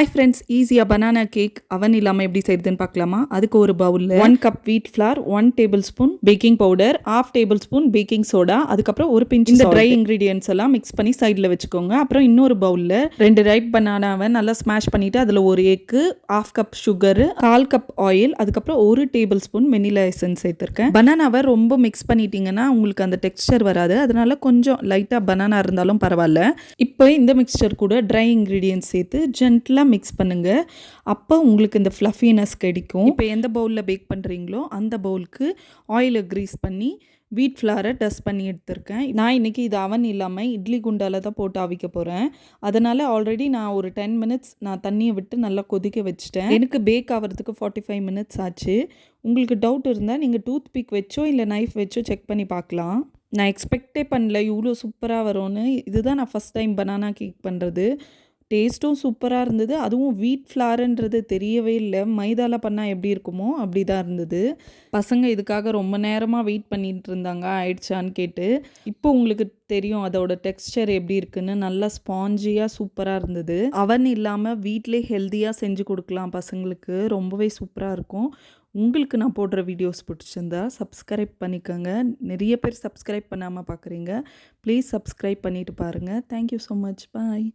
Hi friends, ஈஸியாக banana cake அவன் இல்லாமல் எப்படி செய்யுதுன்னு பார்க்கலாமா? அதுக்கு ஒரு பவுலில் 1 கப் வீட் flower, 1 table spoon baking powder, 1/2 table spoon baking soda, அதுக்கப்புறம் ஒரு பிஞ்ச் இந்த ட்ரை இன்க்ரீடியன்ட்ஸ் எல்லாம் மிக்ஸ் பண்ணி சைடில் வச்சுக்கோங்க. அப்புறம் இன்னொரு பவுலில் 2 ரைப் பனானாவை நல்லா ஸ்மாஷ் பண்ணிவிட்டு அதில் ஒரு egg, 1/2 cup sugar, 1/4 cup oil, அதுக்கப்புறம் 1 டேபிள் ஸ்பூன் வெனிலா எசன்ஸ் சேர்த்துருக்கேன். பனானாவை ரொம்ப மிக்ஸ் பண்ணிட்டீங்கன்னா உங்களுக்கு அந்த டெக்ஸ்சர் வராது. அதனால கொஞ்சம் லைட்டாக பனானா இருந்தாலும் பரவாயில்ல. இப்போ இந்த மிக்சர் கூட ட்ரை இன்க்ரீடியன்ட்ஸ் சேர்த்து ஜென்டிலாக மிக்ஸ் பண்ணுங்க. அப்போ உங்களுக்கு இந்த ஃப்ளஃபினஸ் கிடைக்கும். இப்போ எந்த பவுலில் பேக் பண்ணுறீங்களோ அந்த பவுலுக்கு ஆயிலை க்ரீஸ் பண்ணி வீட் ஃப்ளாரை டஸ்ட் பண்ணி எடுத்திருக்கேன். நான் இன்றைக்கி இது அவன் இல்லாமல் இட்லி குண்டால தான் போட்டு அவிக்க போகிறேன். அதனால் ஆல்ரெடி நான் ஒரு 10 மினிட்ஸ் நான் தண்ணியை விட்டு நல்லா கொதிக்க வச்சுட்டேன். எனக்கு பேக் ஆகிறதுக்கு 45 மினிட்ஸ் ஆச்சு. உங்களுக்கு டவுட் இருந்தால் நீங்கள் டூத் பிக் வச்சோ இல்லை நைஃப் வச்சோ செக் பண்ணி பார்க்கலாம். நான் எக்ஸ்பெக்டே பண்ணல இவ்வளோ சூப்பராக வரும்னு. இதுதான் நான் ஃபஸ்ட் டைம் பனானா கேக் பண்ணுறது. டேஸ்ட்டும் சூப்பராக இருந்தது. அதுவும் வீட் ஃப்ளாருன்றது தெரியவே இல்லை. மைதாவில் பண்ணால் எப்படி இருக்குமோ அப்படி தான் இருந்தது. பசங்க இதுக்காக ரொம்ப நேரமாக வெயிட் பண்ணிட்டு இருந்தாங்க ஆயிடுச்சான்னு கேட்டு. இப்போ உங்களுக்கு தெரியும் அதோட டெக்ஸ்சர் எப்படி இருக்குன்னு. நல்லா ஸ்பாஞ்சியாக சூப்பராக இருந்தது. அவன் இல்லாமல் வீட்டிலே ஹெல்த்தியாக செஞ்சு கொடுக்கலாம் பசங்களுக்கு. ரொம்பவே சூப்பராக இருக்கும். உங்களுக்கு நான் போடுற வீடியோஸ் பிடிச்சிருந்தா சப்ஸ்கிரைப் பண்ணிக்கோங்க. நிறைய பேர் சப்ஸ்கிரைப் பண்ணாமல் பார்க்குறீங்க. ப்ளீஸ் சப்ஸ்கிரைப் பண்ணிவிட்டு பாருங்கள். Thank you so much. பாய்.